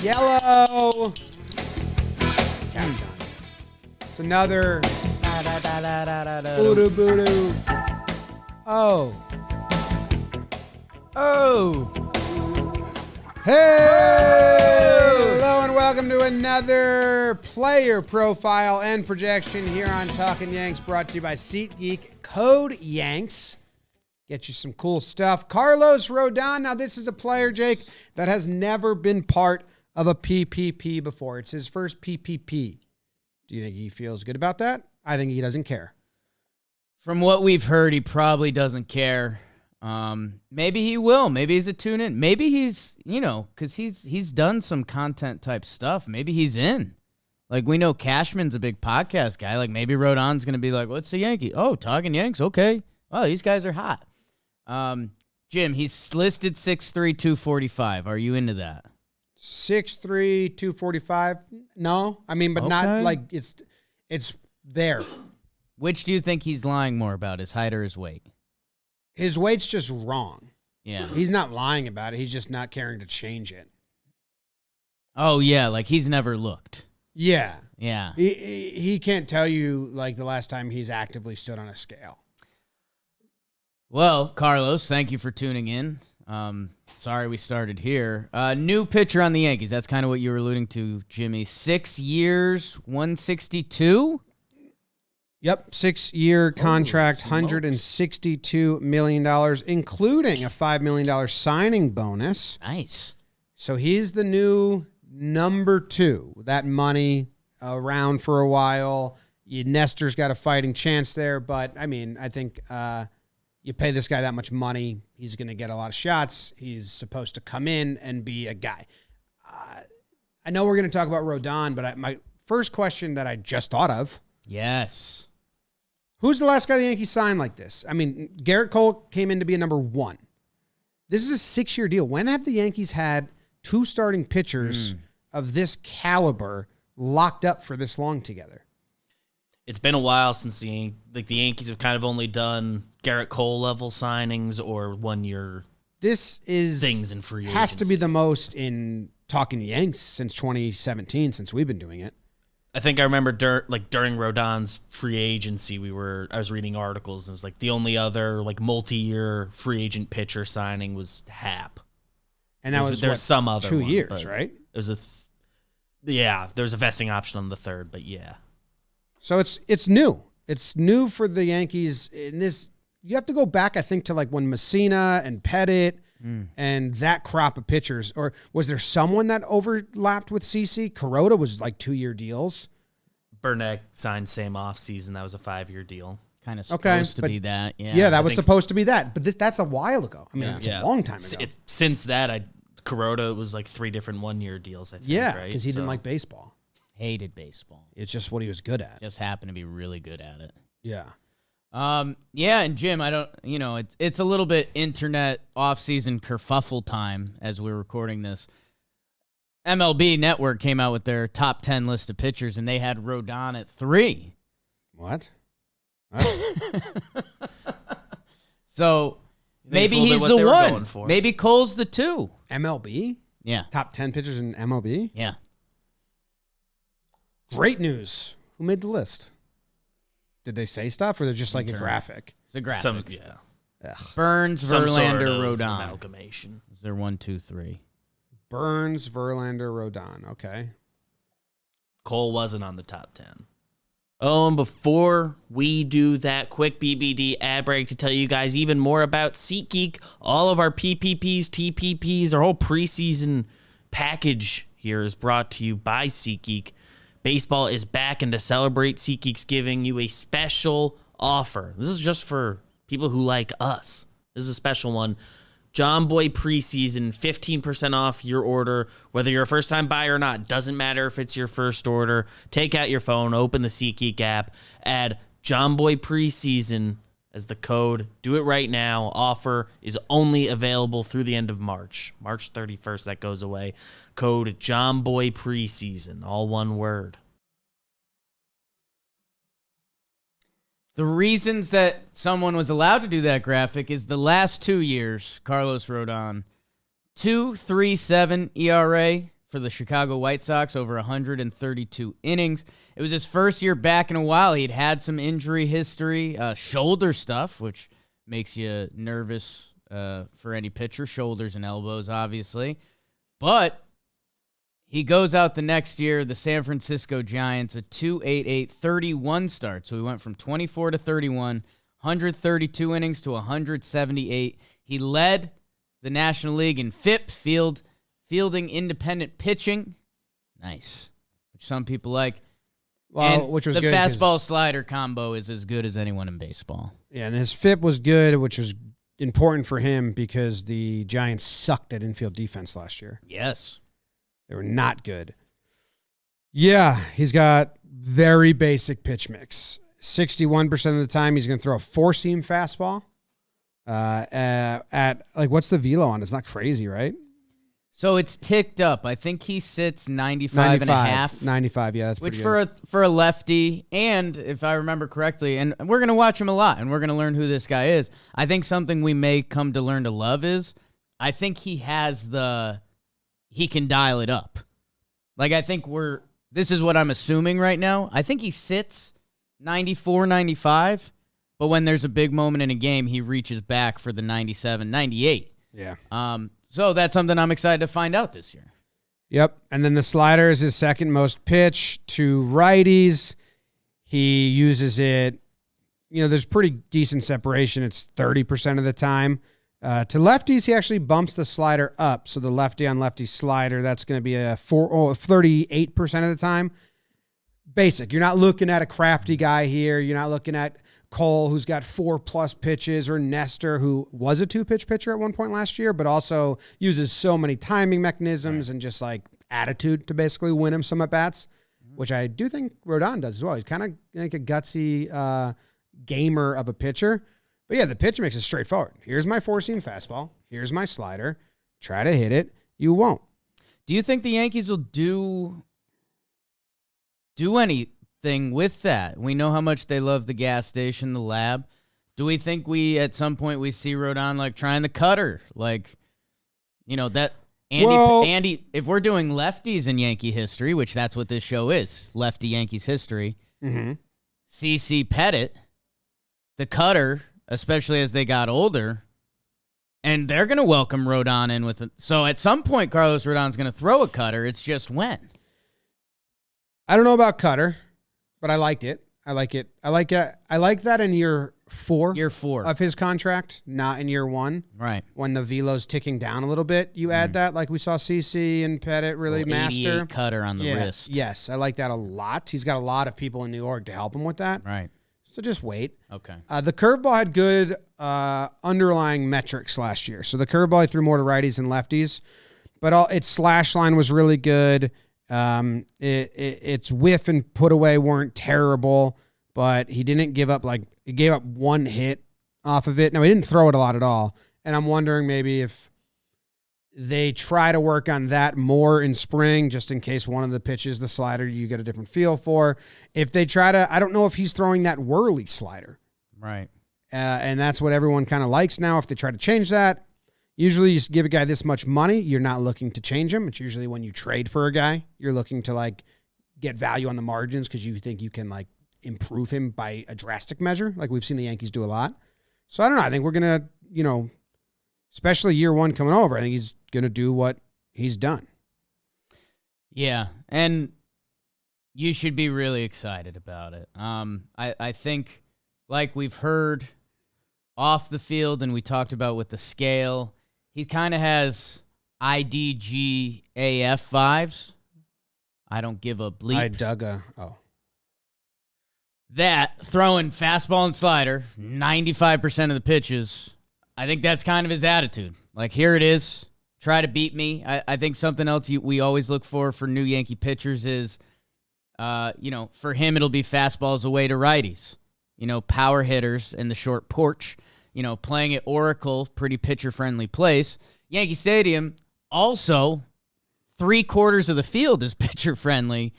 Yellow. Countdown. It's another. Boo-doo. Oh. Hey! Hello and welcome to another player profile and projection here on Talkin Yanks, brought to you by SeatGeek. Code Yanks. Get you some cool stuff. Carlos Rodon. Now, this is a player, Jake, that has never been part of a PPP before. It's his first PPP. Do you think he feels good about that? I think he doesn't care. From what we've heard, he probably doesn't care. Maybe he will. Maybe he's a tune-in. Maybe he's, because he's done some content-type stuff. Maybe he's in. Like, we know Cashman's a big podcast guy. Like, maybe Rodon's going to be like, what's the Yankee? Oh, Talkin Yanks, okay. Oh, these guys are hot. Jim, he's listed 6'3", 245. Are you into that? 6'3", 245? No. I mean, but not like it's there. Which do you think he's lying more about, his height or his weight? His weight's just wrong. Yeah. He's not lying about it. He's just not caring to change it. Oh, yeah, like he's never looked. Yeah. Yeah. He can't tell you, like, the last time he's actively stood on a scale. Well, Carlos, thank you for tuning in. Sorry we started here. New pitcher on the Yankees. That's kind of what you were alluding to, Jimmy. 6 years, 162? Yep, 6-year contract, $162 million, including a $5 million signing bonus. Nice. So he's the new number 2. That money around for a while. Nestor's got a fighting chance there, but, I mean, I think you pay this guy that much money, he's going to get a lot of shots. He's supposed to come in and be a guy. I know we're going to talk about Rodon, but my first question that I just thought of. Yes. Who's the last guy the Yankees signed like this? I mean, Garrett Cole came in to be a number 1. This is a 6-year deal. When have the Yankees had 2 starting pitchers of this caliber locked up for this long together? It's been a while since the Yankees have kind of only done Garrett Cole level signings or 1-year this is things in free agency. Has to be the most in Talkin Yanks since 2017, since we've been doing it. I think I remember during Rodon's free agency, I was reading articles and it was like the only other like multi-year free agent pitcher signing was Hap. And that was some other 2 one, years, right? There's a vesting option on the third, but yeah. So it's new. It's new for the Yankees in this. You have to go back, I think, to like when Messina and Pettit and that crop of pitchers. Or was there someone that overlapped with CC? Kuroda was like 2-year deals. Burnett signed same offseason. That was a 5-year deal. Kind of supposed to be that. Yeah, yeah, that was supposed to be that. But that's a while ago. I mean, it's a long time ago. Since that, Kuroda was like 3 different 1-year deals, I think, yeah, right? because he didn't like baseball. Hated baseball. It's just what he was good at. Just happened to be really good at it. Yeah. Yeah, and Jim, it's a little bit internet off-season kerfuffle time as we're recording this. MLB Network came out with their top 10 list of pitchers, and they had Rodon at 3. What? So maybe he's the one. Maybe Cole's the 2. MLB? Yeah. Top 10 pitchers in MLB? Yeah. Great news. Who made the list? Did they say stuff, or they're just like a graphic? It's a graphic. Ugh. Burns, Verlander, Rodon. Amalgamation. Is there 1, 2, 3? Burns, Verlander, Rodon. Okay. Cole wasn't on the top 10. Oh, and before we do that quick BBD ad break to tell you guys even more about SeatGeek, all of our PPPs, TPPs, our whole preseason package here is brought to you by SeatGeek. Baseball is back, and to celebrate, SeatGeek's giving you a special offer. This is just for people who like us. This is a special one. John Boy preseason, 15% off your order, whether you're a first-time buyer or not. Doesn't matter if it's your first order. Take out your phone, open the SeatGeek app, add John Boy preseason as the code. Do it right now. Offer is only available through the end of March. March 31st, that goes away. Code John Boy preseason, all one word. The reasons that someone was allowed to do that graphic is the last 2 years, Carlos Rodon, 2.37 ERA, for the Chicago White Sox, over 132 innings. It was his first year back in a while. He'd had some injury history, shoulder stuff, which makes you nervous for any pitcher, shoulders and elbows, obviously. But he goes out the next year, the San Francisco Giants, a 2.88, 31 start. So he went from 24 to 31, 132 innings to 178. He led the National League in FIP, fielding independent pitching. Nice. Which some people like. Well, and which was the good fastball slider combo is as good as anyone in baseball. Yeah, and his FIP was good, which was important for him because the Giants sucked at infield defense last year. Yes. They were not good. Yeah, he's got very basic pitch mix. 61% of the time, he's going to throw a four-seam fastball. At like, what's the velo on? It's not crazy, right? So it's ticked up. I think he sits 95 and a half. 95, yeah, that's which pretty good. for a lefty, and if I remember correctly, and we're going to watch him a lot, and we're going to learn who this guy is. I think something we may come to learn to love is I think he can dial it up. Like, I think this is what I'm assuming right now. I think he sits 94, 95, but when there's a big moment in a game, he reaches back for the 97, 98. Yeah. So that's something I'm excited to find out this year. Yep. And then the slider is his second most pitch to righties. He uses it, there's pretty decent separation. It's 30% of the time. To lefties, he actually bumps the slider up. So the lefty on lefty slider, that's going to be 38% of the time. Basic. You're not looking at a crafty guy here. You're not looking at Cole, who's got 4+ pitches, or Nestor, who was a 2-pitch pitcher at one point last year, but also uses so many timing mechanisms and just like attitude to basically win him some at-bats, which I do think Rodon does as well. He's kind of like a gutsy gamer of a pitcher. But yeah, the pitch mix is straightforward. Here's my four-seam fastball. Here's my slider. Try to hit it. You won't. Do you think the Yankees will do anything with that? We know how much they love the gas station, the lab. Do we think at some point we see Rodon like trying the cutter? Like, that Andy, if we're doing lefties in Yankee history, which that's what this show is, lefty Yankees history, CC Pettit, the cutter, especially as they got older, and they're going to welcome Rodon in with it. So at some point, Carlos Rodon's going to throw a cutter. It's just when. I don't know about cutter, but I liked it. I like it. I like that in year 4. Year 4 of his contract, not in year 1. Right. When the velo's ticking down a little bit, you add that, like we saw CC and Pettit really master. 88 cutter on the wrist. Yes, I like that a lot. He's got a lot of people in New York to help him with that. Right. So just wait. Okay. The curveball had good underlying metrics last year. So the curveball, he threw more to righties and lefties, but its slash line was really good. Its whiff and put away weren't terrible, but he didn't give up he gave up one hit off of it. Now, he didn't throw it a lot at all. And I'm wondering maybe if they try to work on that more in spring, just in case one of the pitches, the slider, you get a different feel for. If they try to, I don't know if he's throwing that whirly slider. Right. And that's what everyone kind of likes now. If they try to change that, usually you give a guy this much money, you're not looking to change him. It's usually when you trade for a guy, you're looking to get value on the margins because you think you can improve him by a drastic measure. Like we've seen the Yankees do a lot. So I don't know. I think we're going to, especially year 1 coming over, I think he's going to do what he's done. Yeah. And you should be really excited about it. I think like we've heard off the field and we talked about with the scale, he kind of has IDGAF vibes. I don't give a bleep. That throwing fastball and slider, 95% of the pitches, I think that's kind of his attitude. Like, here it is. Try to beat me. I think something else we always look for new Yankee pitchers is, for him, it'll be fastballs away to righties. Power hitters in the short porch. Playing at Oracle, pretty pitcher-friendly place. Yankee Stadium, also, 3/4 of the field is pitcher-friendly,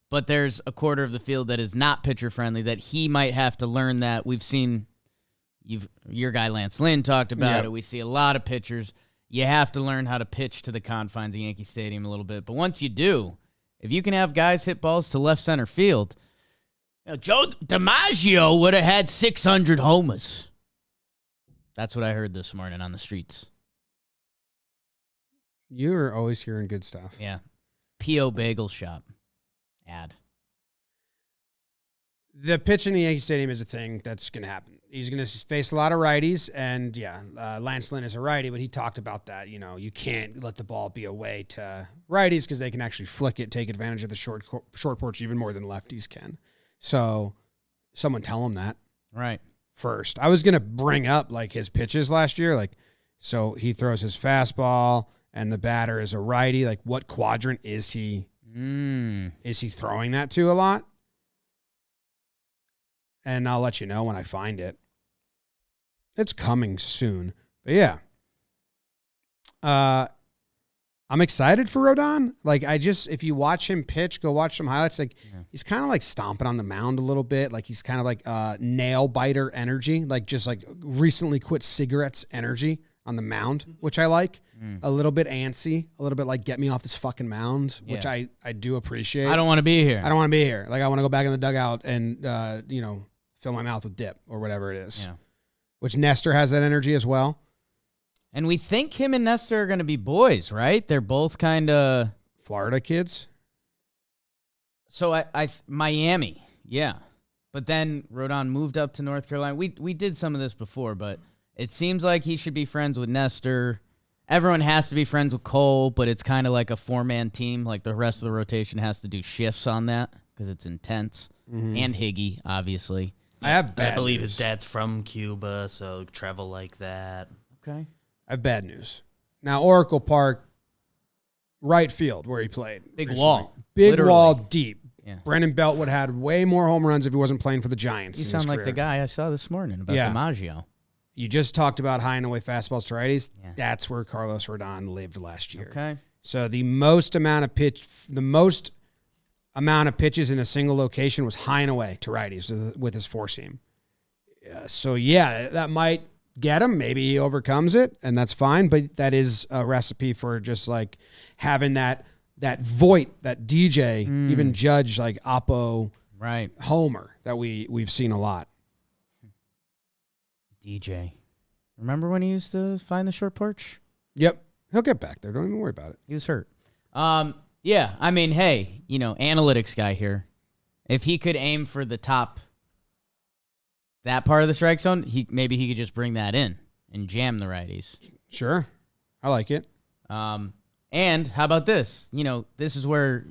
but there's a quarter of the field that is not pitcher-friendly that he might have to learn that. We've seen your guy Lance Lynn talked about it. We see a lot of pitchers. you have to learn how to pitch to the confines of Yankee Stadium a little bit. But once you do, if you can have guys hit balls to left center field, Joe DiMaggio would have had 600 homers. That's what I heard this morning on the streets. You're always hearing good stuff. Yeah. P.O. Bagel Shop ad. The pitch in the Yankee Stadium is a thing that's going to happen. He's going to face a lot of righties, and Lance Lynn is a righty, but he talked about that. You can't let the ball be away to righties because they can actually flick it, take advantage of the short porch even more than lefties can. So someone tell him that. Right. First. I was going to bring up his pitches last year. So he throws his fastball and the batter is a righty. What quadrant is he? Is he throwing that to a lot? And I'll let you know when I find it. It's coming soon. But yeah. I'm excited for Rodon. If you watch him pitch, go watch some highlights. He's kind of stomping on the mound a little bit. He's kind of nail biter energy. Recently quit cigarettes energy on the mound, which I like. A little bit antsy, a little bit get me off this fucking mound, which I do appreciate. I don't want to be here. I don't want to be here. I want to go back in the dugout and, fill my mouth with dip or whatever it is. Yeah. Which Nestor has that energy as well. And we think him and Nestor are going to be boys, right? They're both kind of Florida kids. So Miami, yeah. But then Rodon moved up to North Carolina. We did some of this before, but it seems like he should be friends with Nestor. Everyone has to be friends with Cole, but it's kind of like a four-man team. The rest of the rotation has to do shifts on that because it's intense. Mm-hmm. And Higgy, obviously. I believe his dad's from Cuba, so travel like that. Okay. I have bad news. Now, Oracle Park, right field where he played. Big recently. wall. Big Literally. wall, deep. Yeah. Brandon Belt would have had way more home runs if he wasn't playing for the Giants. You sound like the guy I saw this morning about DiMaggio. You just talked about high and away fastballs to righties. Yeah. That's where Carlos Rodon lived last year. Okay. So the most amount of pitches in a single location was high and away to righties with his four seam. That might get him. Maybe he overcomes it, and that's fine. But that is a recipe for just having that Voit, that DJ, even Judge Oppo, right? Homer that we've seen a lot. DJ, remember when he used to find the short porch? Yep, he'll get back there. Don't even worry about it. He was hurt. Yeah. I mean, hey, analytics guy here. If he could aim for the top. That part of the strike zone, maybe he could just bring that in and jam the righties. Sure. I like it. And how about this? This is where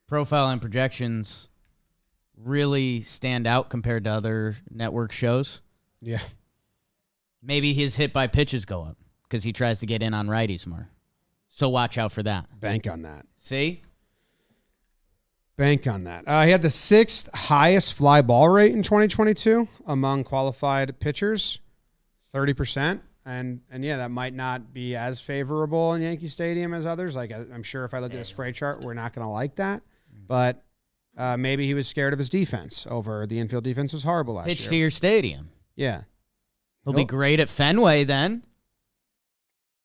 profile and projections really stand out compared to other network shows. Yeah. Maybe his hit by pitches go up because he tries to get in on righties more. So watch out for that. Bank on that. See? Bank on that. He had the 6th highest fly ball rate in 2022 among qualified pitchers, 30%. And that might not be as favorable in Yankee Stadium as others. I'm sure if I look at the spray chart, we're not going to like that. But maybe he was scared of his defense over the infield defense was horrible last year. Pitch to your stadium. Yeah. He'll be great at Fenway then.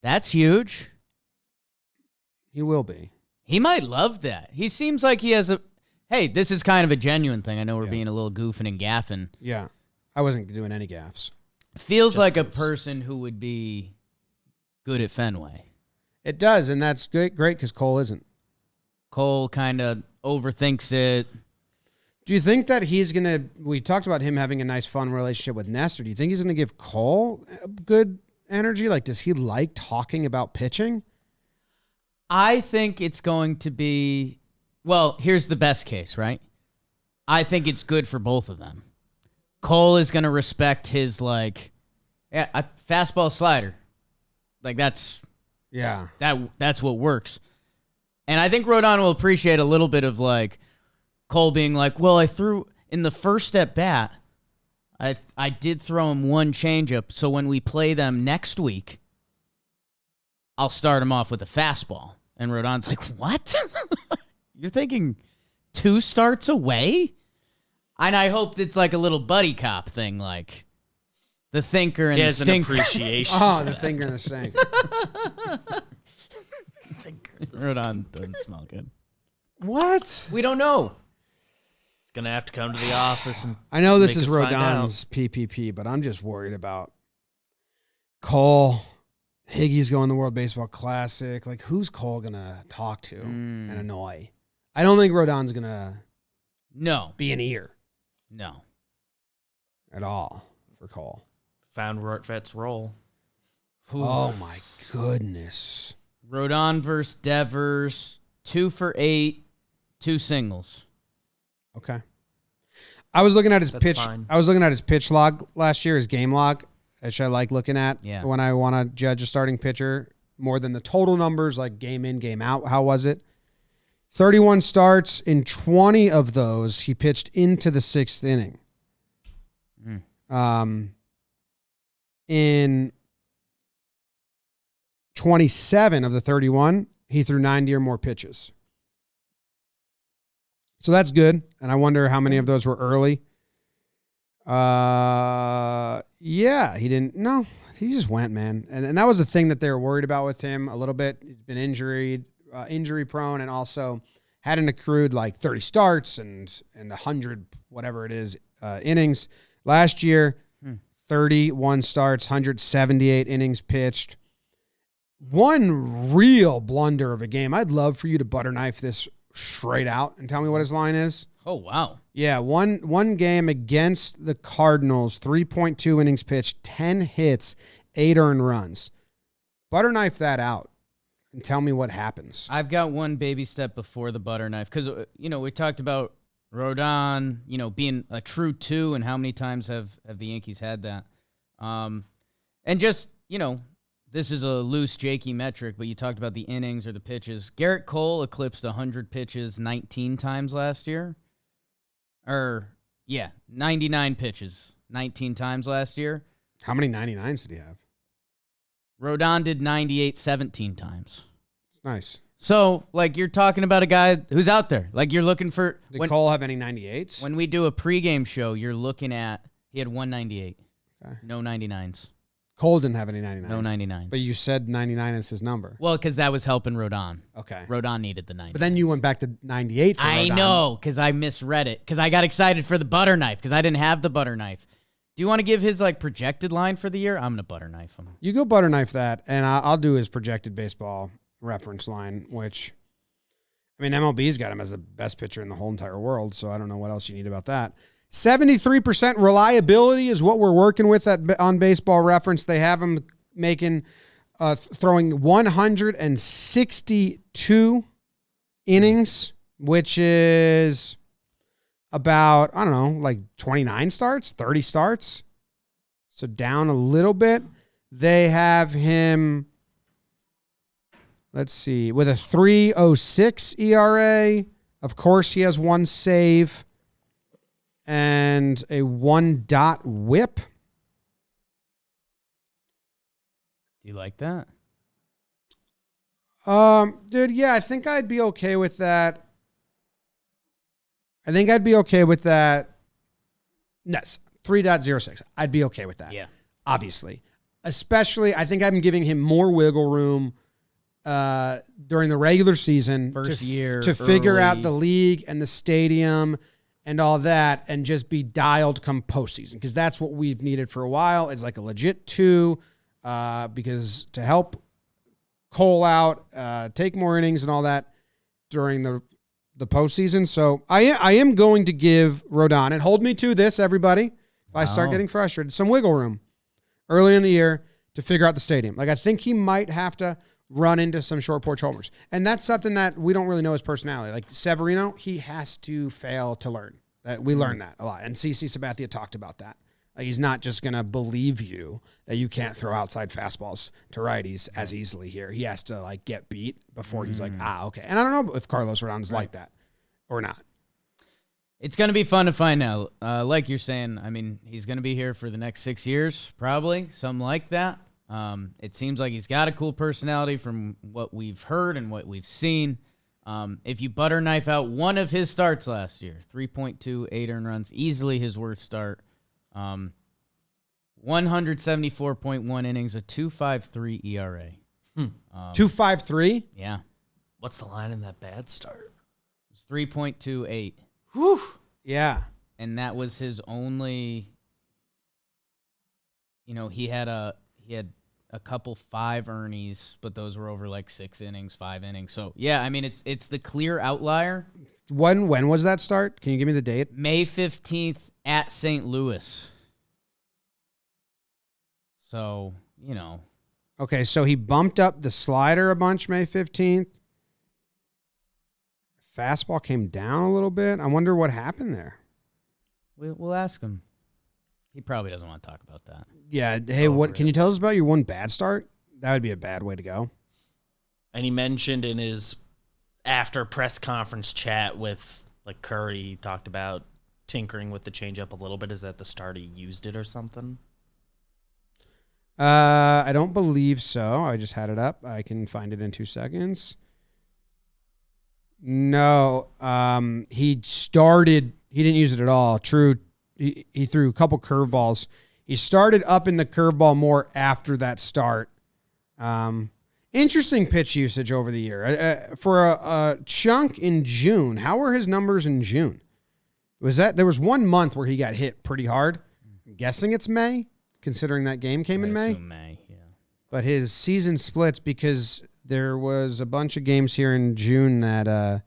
That's huge. He will be. He might love that. He seems like he has hey, this is kind of a genuine thing. I know we're being a little goofing and gaffing. Yeah. I wasn't doing any gaffes. Feels just like a person who would be good at Fenway. It does, and that's great because Cole isn't. Cole kind of overthinks it. Do you think that he's going to, we talked about him having a nice, fun relationship with Nestor. Do you think he's going to give Cole good energy? Does he like talking about pitching? I think it's going to be, well, here's the best case, right? I think it's good for both of them. Cole is going to respect his, fastball slider. That's what works. And I think Rodon will appreciate a little bit of, Cole being well, I threw, in the first at bat, I did throw him one changeup, so when we play them next week, I'll start him off with a fastball. And Rodon's what? You're thinking 2 starts away? And I hope it's a little buddy cop thing, the The thinker and He the has an stinker. appreciation. Oh, for the that. finger in the sink. Rodon doesn't smell good. What? We don't know. Gonna have to come to the office and I know this make is us find out. Rodon's PPP, but I'm just worried about Cole. Higgy's going to the World Baseball Classic. Like, who's Cole going to talk to and annoy? I don't think Rodon's going to be an ear No. at all for Cole. Found Rortvet's role. Oh, my goodness. Rodon versus Devers, 2 for 8, 2 singles. Okay. I was looking at his That's pitch. fine. I was looking at his pitch log last year, his game log, which I like looking at when I want to judge a starting pitcher more than the total numbers, like game in, game out. How was it? 31 starts. In 20 of those, he pitched into the 6th inning. In 27 of the 31, he threw 90 or more pitches. So that's good. And I wonder how many of those were early. Yeah, he didn't. No, he just went, man. And that was the thing that they were worried about with him a little bit. He's been injury prone, and also hadn't accrued like 30 starts and 100, whatever it is, innings. Last year, 31 starts, 178 innings pitched. One real blunder of a game. I'd love for you to butter knife this straight out and tell me what his line is. Oh, wow. Yeah, one game against the Cardinals, 3.2 innings pitched, 10 hits, 8 earned runs. Butter knife that out and tell me what happens. I've got one baby step before the butter knife because, we talked about Rodon, being a true 2, and how many times have the Yankees had that. And just, this is a loose, Jakey metric, but you talked about the innings or the pitches. Garrett Cole eclipsed 100 pitches 19 times last year. 99 pitches 19 times last year. How many 99s did he have? Rodon did 98 17 times. Nice. So, you're talking about a guy who's out there. You're looking for... Did Cole have any 98s? When we do a pregame show, you're looking at... He had 198. Okay. No 99s. Cole didn't have any 99s. No 99s. But you said 99 is his number. Well, because that was helping Rodon. Okay. Rodon needed the 90. But then you went back to 98 for Rodon. I know, because I misread it. Because I got excited for the butter knife, because I didn't have the butter knife. Do you want to give his projected line for the year? I'm going to butter knife him. You go butter knife that, and I'll do his projected baseball reference line, which, MLB's got him as the best pitcher in the whole entire world, so I don't know what else you need about that. 73% reliability is what we're working with on Baseball Reference. They have him throwing 162 innings, which is about, 29 starts, 30 starts. So down a little bit. They have him, let's see, with a 3.06 ERA. Of course, he has 1 save and a 1 whip. Do you like that? Dude, yeah, I think I'd be okay with that. Yes, 3.06. I'd be okay with that. Yeah. Obviously. Especially, I think I'm giving him more wiggle room during the regular season to figure out the league and the stadium and all that, and just be dialed come postseason, because that's what we've needed for a while. It's like a legit 2, because to help Cole out, take more innings and all that during the postseason. So I am going to give Rodon, and hold me to this, everybody, if I start getting frustrated, some wiggle room early in the year to figure out the stadium. I think he might have to run into some short porch homers. And that's something that we don't really know his personality. Like Severino, he has to fail to learn. We learned that a lot. And CC Sabathia talked about that. He's not just going to believe you that you can't throw outside fastballs to righties as easily here. He has to get beat before he's okay. And I don't know if Carlos Rodon's like that or not. It's going to be fun to find out. Like you're saying, he's going to be here for the next 6 years, probably, something like that. It seems like he's got a cool personality from what we've heard and what we've seen. If you butter knife out one of his starts last year, 3.2, 8 earned runs, easily his worst start. 174.1 innings, a 2.53 ERA. 2.53. Yeah. What's the line in that bad start? It's 3.28. Whew. Yeah. And that was his only, he had a couple 5 earnies, but those were over like 6 innings, 5 innings. So yeah, I mean it's the clear outlier. When was that start? Can you give me the date? May 15th at St. Louis. So, Okay, so he bumped up the slider a bunch May 15th. Fastball came down a little bit. I wonder what happened there. we'll ask him. He probably doesn't want to talk about that. Yeah. Hey, what can you tell us about your one bad start? That would be a bad way to go. And he mentioned in his after press conference chat with like Curry, he talked about tinkering with the changeup a little bit. Is that the start he used it or something? I don't believe so. I just had it up. I can find it in 2 seconds. No, he didn't use it at all. True. He threw a couple curveballs. He started up in the curveball more after that start. Interesting pitch usage over the year. For a chunk in June, how were his numbers in June? There was 1 month where he got hit pretty hard. I'm guessing it's May, considering that game came in May. May, yeah. But his season splits because there was a bunch of games here in June that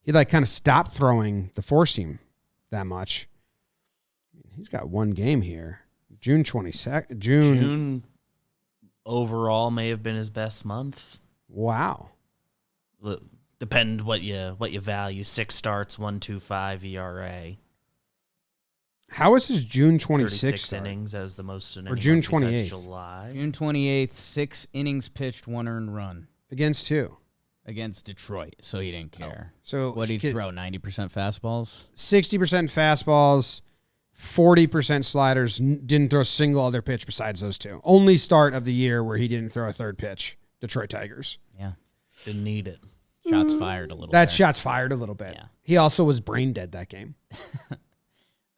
he kind of stopped throwing the four seam that much. He's got 1 game here. June 22nd. June overall may have been his best month. Wow. Depend what you value. 6 starts, 1.25 ERA. How was his June 26th 36 start? innings as the most in Or any June month besides 28th. July. June 28th, 6 innings pitched, 1 earned run Against who? against Detroit, so he didn't care. So What did he throw, 90% fastballs? 60% fastballs, 40% sliders. Didn't throw a single other pitch besides those 2. Only start of the year where he didn't throw a third pitch. Detroit Tigers. Yeah. Didn't need it. Shots fired a little That's bit. shots fired a little bit. Yeah. He also was brain dead that game.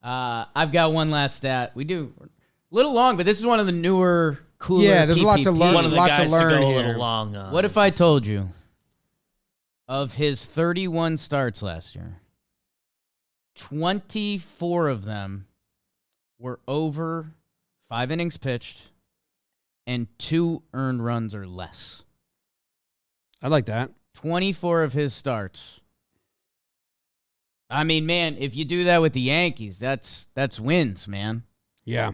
I've got one last stat. We do a little long, but this is one of the newer, cooler Yeah, there's a lot to PPPs. learn. One of the lot to guys to, learn go a here. little long on. What if I told you of his 31 starts last year, 24 of them were over 5 innings pitched and 2 earned runs or less? I like that. 24 of his starts. I mean, man, if you do that with the Yankees, that's wins, man. Yeah.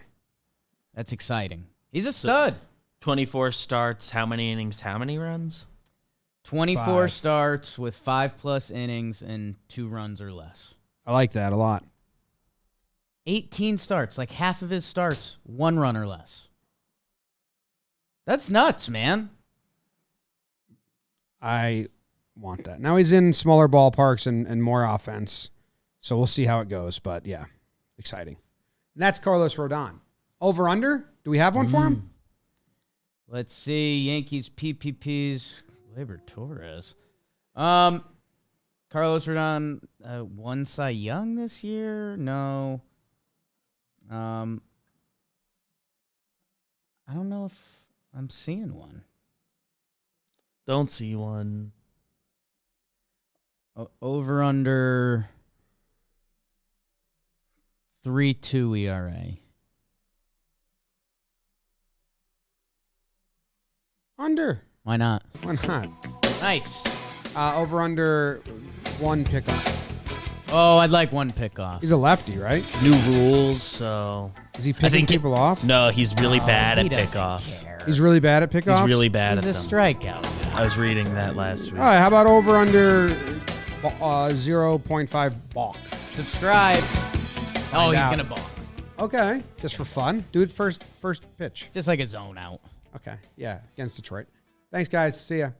That's exciting. He's a stud. 24 starts, how many innings, how many runs? 24 5. starts with 5+ innings and 2 runs or less. I like that a lot. 18 starts, like half of his starts, 1 run or less. That's nuts, man. I want that. Now he's in smaller ballparks and more offense, so we'll see how it goes. But yeah, exciting. And that's Carlos Rodon. Over under? Do we have one for him? Let's see. Yankees PPPs. Gleyber Torres. Carlos Rodon won Cy Young this year? No. I don't know if I'm seeing one. Don't see one. Over under 3.2 ERA. Under. Why not? Why not? Nice. Over under 1 pickoff. Oh, I'd like 1 pickoff. He's a lefty, right? New rules, so Is he picking people off? No, he's really bad He at doesn't pickoffs. care. He's really bad at pickoffs? He's really bad He's a at them. strikeout. I was reading that last week. All right, how about over under 0.5 balk? Subscribe. Oh, he's out. going to balk. Okay, just for fun. Do it first pitch. Just like a zone out. Okay, yeah, against Detroit. Thanks, guys. See ya.